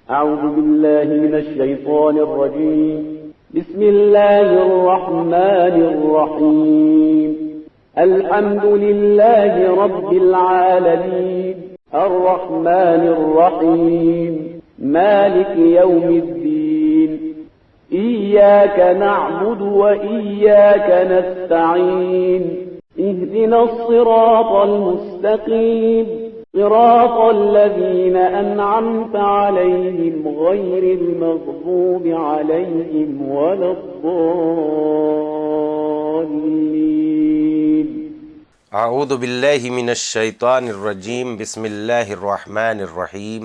أعوذ بالله من الشيطان الرجيم. بسم الله الرحمن الرحيم. الحمد لله رب العالمين الرحمن الرحيم مالك يوم الدين. إياك نعبد وإياك نستعين. اهدنا الصراط المستقيم صراط الذين أنعمت عليهم غير المغضوب عليهم ولا الضالين. اعوذ باللہ من الشیطان الرجیم. بسم اللہ الرحمن الرحیم.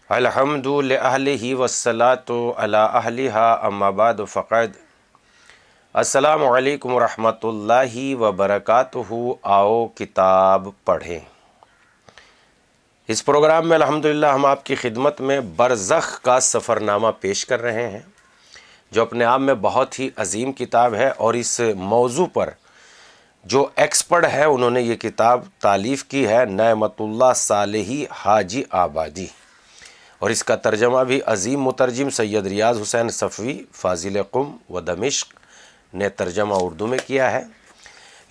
الحمد لأہلہ والصلاة علی اہلہا اما بعد فقد. السلام علیکم ورحمۃ اللہ وبرکاتہ. آؤ کتاب پڑھیں. اس پروگرام میں الحمدللہ ہم آپ کی خدمت میں برزخ کا سفر نامہ پیش کر رہے ہیں، جو اپنے آپ میں بہت ہی عظیم کتاب ہے، اور اس موضوع پر جو ایکسپرٹ ہے انہوں نے یہ کتاب تالیف کی ہے، نعمت اللہ صالحی حاجی آبادی، اور اس کا ترجمہ بھی عظیم مترجم سید ریاض حسین صفوی فاضل قم و دمشق نے ترجمہ اردو میں کیا ہے.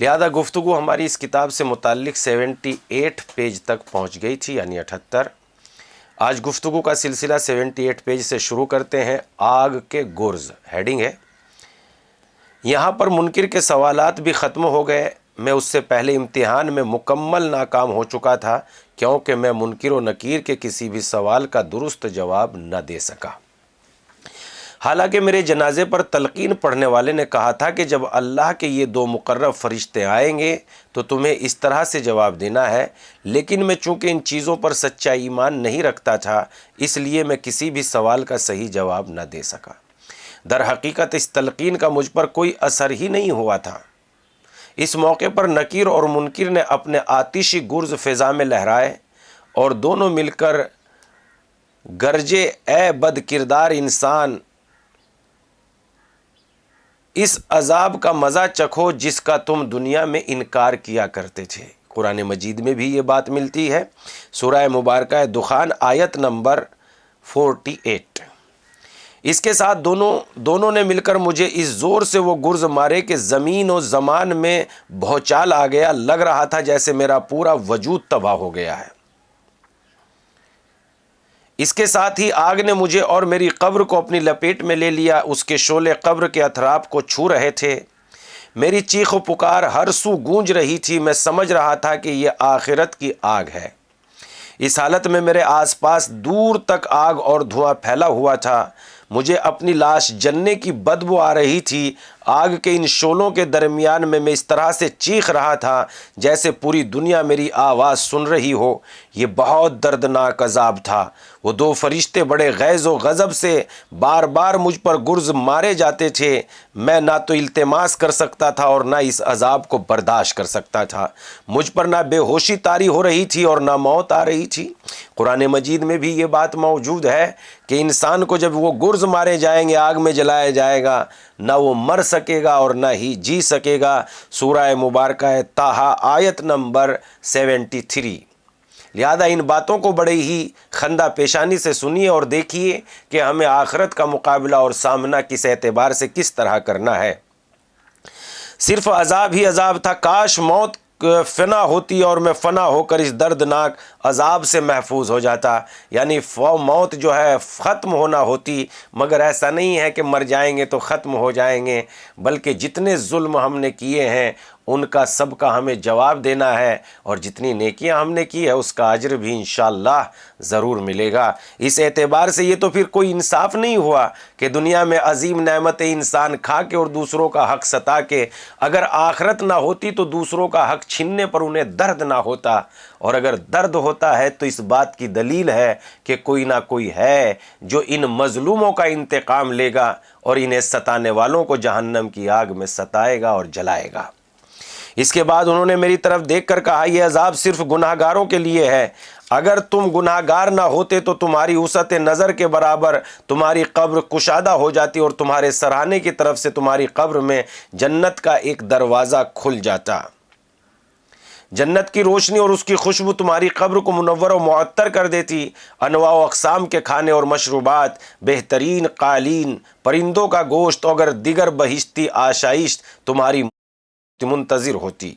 لہذا گفتگو ہماری اس کتاب سے متعلق 78 پیج تک پہنچ گئی تھی، یعنی 78. آج گفتگو کا سلسلہ 78 پیج سے شروع کرتے ہیں. آگ کے گرز ہیڈنگ ہے. یہاں پر منکر کے سوالات بھی ختم ہو گئے. میں اس سے پہلے امتحان میں مکمل ناکام ہو چکا تھا، کیونکہ میں منکر و نکیر کے کسی بھی سوال کا درست جواب نہ دے سکا. حالانکہ میرے جنازے پر تلقین پڑھنے والے نے کہا تھا کہ جب اللہ کے یہ 2 مقرب فرشتے آئیں گے تو تمہیں اس طرح سے جواب دینا ہے، لیکن میں چونکہ ان چیزوں پر سچا ایمان نہیں رکھتا تھا، اس لیے میں کسی بھی سوال کا صحیح جواب نہ دے سکا. در حقیقت اس تلقین کا مجھ پر کوئی اثر ہی نہیں ہوا تھا. اس موقع پر نکیر اور منکر نے اپنے آتشی گرز فضا میں لہرائے اور دونوں مل کر گرجے، اے بد کردار انسان، اس عذاب کا مزہ چکھو جس کا تم دنیا میں انکار کیا کرتے تھے. قرآن مجید میں بھی یہ بات ملتی ہے. سورہ مبارکہ دخان آیت نمبر 48. اس کے ساتھ دونوں نے مل کر مجھے اس زور سے وہ گرز مارے کہ زمین و زمان میں بھوچال آ گیا. لگ رہا تھا جیسے میرا پورا وجود تباہ ہو گیا ہے. اس کے ساتھ ہی آگ نے مجھے اور میری قبر کو اپنی لپیٹ میں لے لیا. اس کے شعلے قبر کے اطراف کو چھو رہے تھے. میری چیخ و پکار ہر سو گونج رہی تھی. میں سمجھ رہا تھا کہ یہ آخرت کی آگ ہے. اس حالت میں میرے آس پاس دور تک آگ اور دھواں پھیلا ہوا تھا. مجھے اپنی لاش جلنے کی بدبو آ رہی تھی. آگ کے ان شعلوں کے درمیان میں اس طرح سے چیخ رہا تھا جیسے پوری دنیا میری آواز سن رہی ہو. یہ بہت دردناک عذاب تھا. وہ 2 فرشتے بڑے غیظ و غضب سے بار بار مجھ پر گرز مارے جاتے تھے. میں نہ تو التماس کر سکتا تھا اور نہ اس عذاب کو برداشت کر سکتا تھا. مجھ پر نہ بے ہوشی طاری ہو رہی تھی اور نہ موت آ رہی تھی. قرآن مجید میں بھی یہ بات موجود ہے کہ انسان کو جب وہ گرز مارے جائیں گے، آگ میں جلایا جائے گا، نہ وہ مر سکے گا اور نہ ہی جی سکے گا. سورہ مبارکہ طٰہٰ آیت نمبر 73. لہذا ان باتوں کو بڑے ہی خندہ پیشانی سے سنیے اور دیکھیے کہ ہمیں آخرت کا مقابلہ اور سامنا کس اعتبار سے کس طرح کرنا ہے. صرف عذاب ہی عذاب تھا. کاش موت فنا ہوتی اور میں فنا ہو کر اس دردناک عذاب سے محفوظ ہو جاتا. یعنی موت جو ہے ختم ہونا ہوتی، مگر ایسا نہیں ہے کہ مر جائیں گے تو ختم ہو جائیں گے، بلکہ جتنے ظلم ہم نے کیے ہیں ان کا سب کا ہمیں جواب دینا ہے، اور جتنی نیکیاں ہم نے کی ہے اس کا اجر بھی انشاءاللہ ضرور ملے گا. اس اعتبار سے یہ تو پھر کوئی انصاف نہیں ہوا کہ دنیا میں عظیم نعمتیں انسان کھا کے اور دوسروں کا حق ستا کے، اگر آخرت نہ ہوتی تو دوسروں کا حق چھیننے پر انہیں درد نہ ہوتا، اور اگر درد ہوتا ہے تو اس بات کی دلیل ہے کہ کوئی نہ کوئی ہے جو ان مظلوموں کا انتقام لے گا اور انہیں ستانے والوں کو جہنم کی آگ میں ستائے گا اور جلائے گا. اس کے بعد انہوں نے میری طرف دیکھ کر کہا، یہ عذاب صرف گناہ گاروں کے لیے ہے. اگر تم گناہ گار نہ ہوتے تو تمہاری وسعت نظر کے برابر تمہاری قبر کشادہ ہو جاتی اور تمہارے سراہنے کی طرف سے تمہاری قبر میں جنت کا ایک دروازہ کھل جاتا. جنت کی روشنی اور اس کی خوشبو تمہاری قبر کو منور و معطر کر دیتی۔ انواع و اقسام کے کھانے اور مشروبات، بہترین قالین، پرندوں کا گوشت اور دیگر بہشتی آشائش تمہاری منتظر ہوتی۔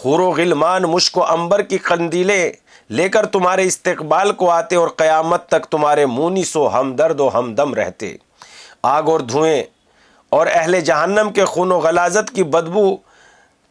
حور و غلمان مشک و عنبر کی قندیلیں لے کر تمہارے استقبال کو آتے اور قیامت تک تمہارے مونس و ہمدرد و ہمدم رہتے۔ آگ اور دھوئیں اور اہل جہنم کے خون و غلاظت کی بدبو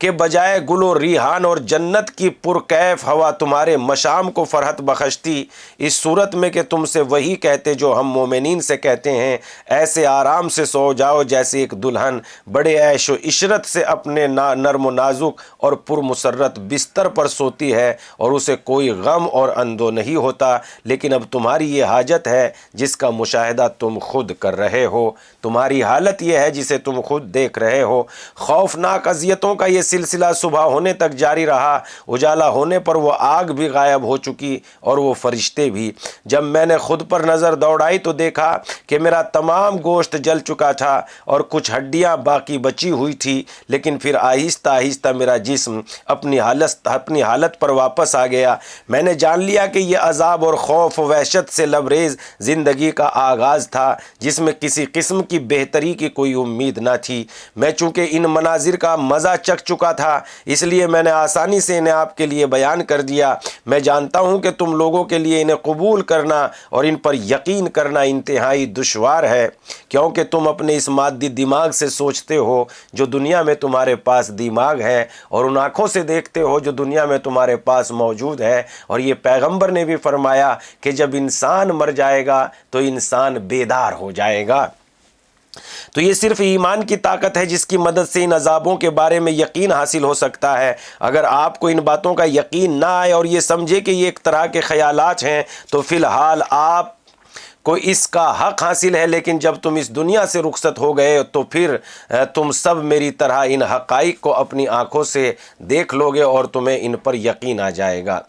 کے بجائے گل و ریحان اور جنت کی پرکیف ہوا تمہارے مشام کو فرحت بخشتی، اس صورت میں کہ تم سے وہی کہتے جو ہم مومنین سے کہتے ہیں، ایسے آرام سے سو جاؤ جیسے ایک دلہن بڑے عیش و عشرت سے اپنے نرم و نازک اور پرمسرت بستر پر سوتی ہے اور اسے کوئی غم اور اندو نہیں ہوتا۔ لیکن اب تمہاری یہ حاجت ہے جس کا مشاہدہ تم خود کر رہے ہو، تمہاری حالت یہ ہے جسے تم خود دیکھ رہے ہو۔ خوفناک اذیتوں کا یہ سلسلہ صبح ہونے تک جاری رہا، اجالا ہونے پر وہ آگ بھی غائب ہو چکی اور وہ فرشتے بھی۔ جب میں نے خود پر نظر دوڑائی تو دیکھا کہ میرا تمام گوشت جل چکا تھا اور کچھ ہڈیاں باقی بچی ہوئی تھی، لیکن پھر آہستہ آہستہ میرا جسم اپنی حالت پر واپس آ گیا۔ میں نے جان لیا کہ یہ عذاب اور خوف و وحشت سے لبریز زندگی کا آغاز تھا جس میں کسی قسم کی بہتری کی کوئی امید نہ تھی۔ میں چونکہ ان مناظر کا مزہ چکھ چکا تھا، اس لیے میں نے آسانی سے انہیں آپ کے لیے بیان کر دیا۔ میں جانتا ہوں کہ تم لوگوں کے لیے انہیں قبول کرنا اور ان پر یقین کرنا انتہائی دشوار ہے، کیونکہ تم اپنے اس مادی دماغ سے سوچتے ہو جو دنیا میں تمہارے پاس دماغ ہے، اور ان آنکھوں سے دیکھتے ہو جو دنیا میں تمہارے پاس موجود ہے۔ اور یہ پیغمبر نے بھی فرمایا کہ جب انسان مر جائے گا تو انسان بیدار ہو جائے گا۔ تو یہ صرف ایمان کی طاقت ہے جس کی مدد سے ان عذابوں کے بارے میں یقین حاصل ہو سکتا ہے۔ اگر آپ کو ان باتوں کا یقین نہ آئے اور یہ سمجھے کہ یہ ایک طرح کے خیالات ہیں تو فی الحال آپ کو اس کا حق حاصل ہے، لیکن جب تم اس دنیا سے رخصت ہو گئے تو پھر تم سب میری طرح ان حقائق کو اپنی آنکھوں سے دیکھ لو گے اور تمہیں ان پر یقین آ جائے گا۔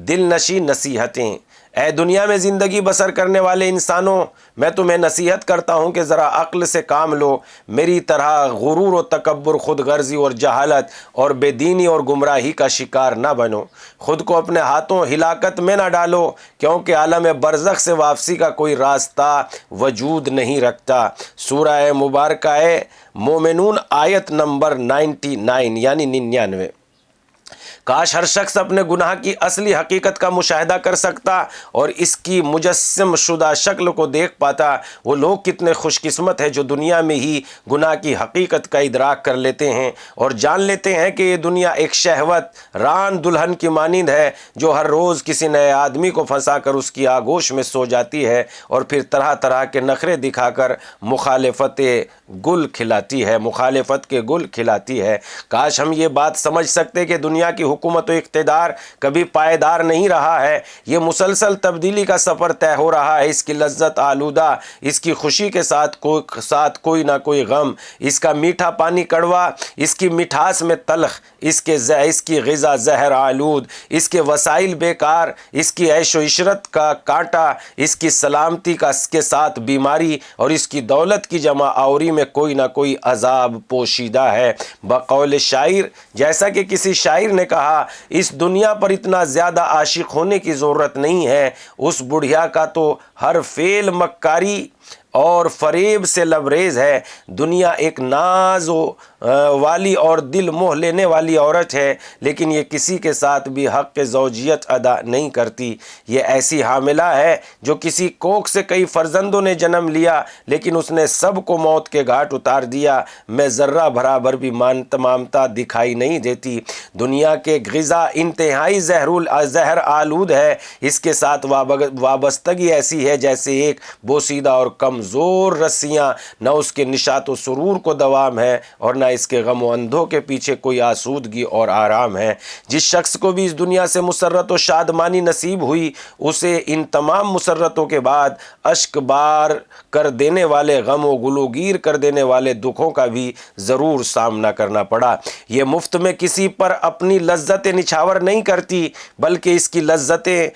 دل نشیں نصیحتیں۔ اے دنیا میں زندگی بسر کرنے والے انسانوں، میں تمہیں نصیحت کرتا ہوں کہ ذرا عقل سے کام لو، میری طرح غرور و تکبر، خود غرضی اور جہالت اور بے دینی اور گمراہی کا شکار نہ بنو۔ خود کو اپنے ہاتھوں ہلاکت میں نہ ڈالو، کیونکہ عالم برزخ سے واپسی کا کوئی راستہ وجود نہیں رکھتا۔ سورہ مبارکہ مومنون آیت نمبر 99 یعنی 99۔ کاش ہر شخص اپنے گناہ کی اصلی حقیقت کا مشاہدہ کر سکتا اور اس کی مجسم شدہ شکل کو دیکھ پاتا۔ وہ لوگ کتنے خوش قسمت ہیں جو دنیا میں ہی گناہ کی حقیقت کا ادراک کر لیتے ہیں اور جان لیتے ہیں کہ یہ دنیا ایک شہوت ران دلہن کی مانند ہے جو ہر روز کسی نئے آدمی کو پھنسا کر اس کی آغوش میں سو جاتی ہے اور پھر طرح طرح کے نخرے دکھا کر مخالفت کے گل کھلاتی ہے۔ کاش ہم یہ بات سمجھ سکتے کہ دنیا کی حکومت و اقتدار کبھی پائیدار نہیں رہا ہے، یہ مسلسل تبدیلی کا سفر طے ہو رہا ہے۔ اس کی لذت آلودہ، اس کی خوشی کے ساتھ کوئی نہ کوئی غم، اس کا میٹھا پانی کڑوا، اس کی مٹھاس میں تلخ، اس کی غذا زہر آلود، اس کے وسائل بیکار، اس کی عیش و عشرت کا کانٹا، اس کی سلامتی کے ساتھ بیماری اور اس کی دولت کی جمع آوری میں کوئی نہ کوئی عذاب پوشیدہ ہے۔ بقول شاعر، جیسا کہ کسی شاعر نے کہا، اس دنیا پر اتنا زیادہ عاشق ہونے کی ضرورت نہیں ہے، اس بڑھیا کا تو ہر فعل مکاری اور فریب سے لبریز ہے۔ دنیا ایک ناز والی اور دل موہ لینے والی عورت ہے، لیکن یہ کسی کے ساتھ بھی حق زوجیت ادا نہیں کرتی۔ یہ ایسی حاملہ ہے جو کسی کوکھ سے کئی فرزندوں نے جنم لیا، لیکن اس نے سب کو موت کے گھاٹ اتار دیا، میں ذرہ برابر بھی مامتا دکھائی نہیں دیتی۔ دنیا کے غذا انتہائی زہر آلود ہے، اس کے ساتھ وابستگی ایسی ہے جیسے ایک بوسیدہ اور کمزور رسیاں، نہ اس کے نشاط و سرور کو دوام ہے اور نہ اس کے غم و اندھوں کے پیچھے کوئی آسودگی اور آرام ہے۔ جس شخص کو بھی اس دنیا سے مسرت و شادمانی نصیب ہوئی، اسے ان تمام مسرتوں کے بعد اشک بار کر دینے والے غم و گلوگیر کر دینے والے دکھوں کا بھی ضرور سامنا کرنا پڑا۔ یہ مفت میں کسی پر اپنی لذتیں نچھاور نہیں کرتی، بلکہ اس کی لذتیں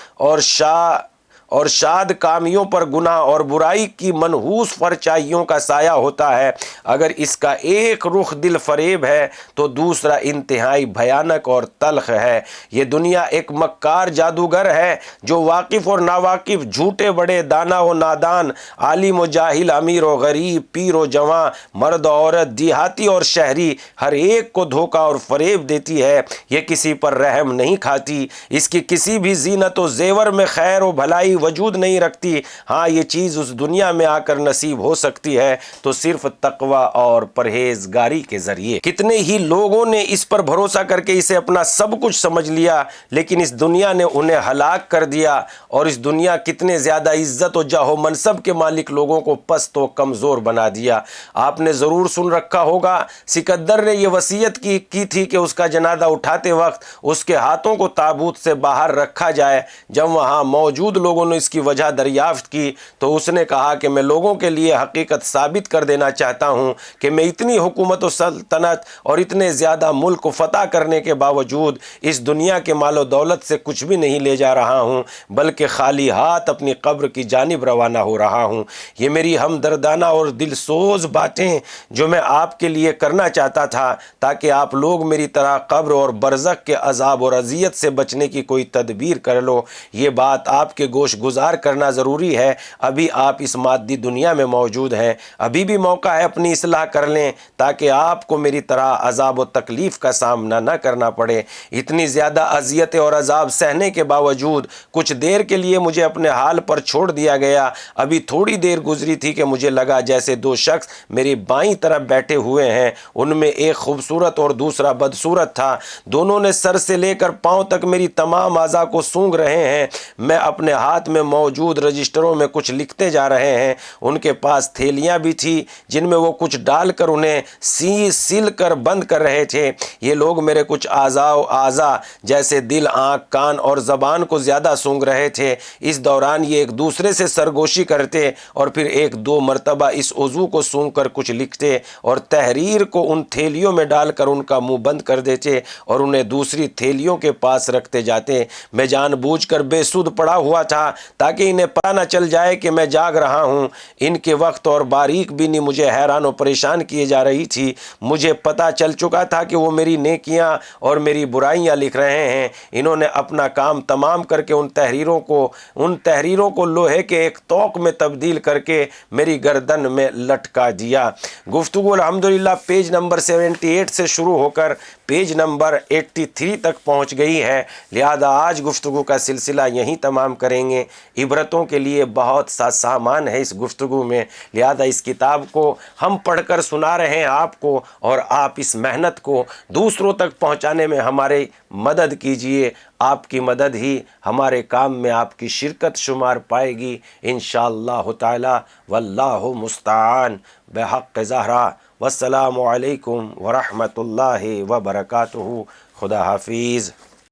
اور شاد کامیوں پر گناہ اور برائی کی منحوس پرچائیوں کا سایہ ہوتا ہے۔ اگر اس کا ایک رخ دل فریب ہے تو دوسرا انتہائی بھیانک اور تلخ ہے۔ یہ دنیا ایک مکار جادوگر ہے جو واقف اور ناواقف، جھوٹے بڑے، دانا و نادان، عالم و جاہل، امیر و غریب، پیر و جوان، مرد و عورت، دیہاتی اور شہری، ہر ایک کو دھوکہ اور فریب دیتی ہے۔ یہ کسی پر رحم نہیں کھاتی، اس کی کسی بھی زینت و زیور میں خیر و بھلائی وجود نہیں رکھتی۔ ہاں یہ چیز اس دنیا میں آ کر نصیب ہو سکتی ہے تو صرف تقوی اور پرہیزگاری کے ذریعے۔ کتنے ہی لوگوں نے اس پر بھروسہ کر کے اسے اپنا سب کچھ سمجھ لیا، لیکن اس دنیا نے انہیں ہلاک کر دیا۔ اور اس دنیا کتنے زیادہ عزت و جاہ و منصب کے مالک لوگوں کو پست و کمزور بنا دیا۔ آپ نے ضرور سن رکھا ہوگا سکندر نے یہ وصیت کی تھی کہ اس کا جنازہ اٹھاتے وقت اس کے ہاتھوں کو تابوت سے باہر رکھا جائے۔ جب وہاں موجود لوگوں نے اس کی وجہ دریافت کی تو اس نے کہا کہ میں لوگوں کے لیے حقیقت ثابت کر دینا چاہتا ہوں کہ میں اتنی حکومت و سلطنت اور اتنے زیادہ ملک فتح کرنے کے باوجود اس دنیا کے مال و دولت سے کچھ بھی نہیں لے جا رہا ہوں، بلکہ خالی ہاتھ اپنی قبر کی جانب روانہ ہو رہا ہوں۔ یہ میری ہمدردانہ اور دل سوز باتیں جو میں آپ کے لیے کرنا چاہتا تھا تاکہ آپ لوگ میری طرح قبر اور برزخ کے عذاب اور اذیت سے بچنے کی کوئی تدبیر کر لو۔ یہ بات آپ کے گوش گزار کرنا ضروری ہے۔ ابھی آپ اس مادی دنیا میں موجود ہیں، ابھی بھی موقع ہے اپنی اصلاح کر لیں تاکہ آپ کو میری طرح عذاب و تکلیف کا سامنا نہ کرنا پڑے۔ اتنی زیادہ اذیتیں اور عذاب سہنے کے باوجود کچھ دیر کے لیے مجھے اپنے حال پر چھوڑ دیا گیا۔ ابھی تھوڑی دیر گزری تھی کہ مجھے لگا جیسے دو شخص میری بائیں طرف بیٹھے ہوئے ہیں، ان میں ایک خوبصورت اور دوسرا بدصورت تھا۔ دونوں نے سر سے لے کر پاؤں تک میری تمام اعضاء کو سونگھ رہے ہیں۔ میں اپنے ہاتھ میں موجود رجسٹروں میں کچھ لکھتے جا رہے ہیں۔ ان کے پاس تھیلیاں بھی تھی جن میں وہ کچھ ڈال کر انہیں سیل کر بند کر رہے تھے۔ یہ لوگ میرے کچھ اعضاء جیسے دل، آنکھ، کان اور زبان کو زیادہ سونگھ رہے تھے۔ اس دوران یہ ایک دوسرے سے سرگوشی کرتے اور پھر ایک دو مرتبہ اس عضو کو سونگھ کر کچھ لکھتے اور تحریر کو ان تھیلیوں میں ڈال کر ان کا منہ بند کر دیتے اور انہیں دوسری تھیلیوں کے پاس رکھتے جاتے۔ میں جان بوجھ کر بے سود پڑا ہوا تھا تاکہ انہیں پتہ نہ چل جائے کہ میں جاگ رہا ہوں۔ ان کے وقت اور باریک بینی مجھے حیران و پریشان کیے جا رہی تھی۔ مجھے پتہ چل چکا تھا کہ وہ میری نیکیاں اور میری برائیاں لکھ رہے ہیں۔ انہوں نے اپنا کام تمام کر کے ان تحریروں کو لوہے کے ایک توق میں تبدیل کر کے میری گردن میں لٹکا دیا۔ گفتگو الحمدللہ پیج نمبر 78 سے شروع ہو کر پیج نمبر 83 تک پہنچ گئی ہے، لہذا آج گفتگو کا سلسلہ یہیں تمام کریں گے۔ عبرتوں کے لیے بہت سا سامان ہے اس گفتگو میں، لہذا اس کتاب کو ہم پڑھ کر سنا رہے ہیں آپ کو، اور آپ اس محنت کو دوسروں تک پہنچانے میں ہماری مدد کیجئے۔ آپ کی مدد ہی ہمارے کام میں آپ کی شرکت شمار پائے گی انشاءاللہ تعالی، واللہ مستعان بحق زہرا۔ والسلام علیکم ورحمۃ اللہ وبرکاتہ۔ خدا حافظ۔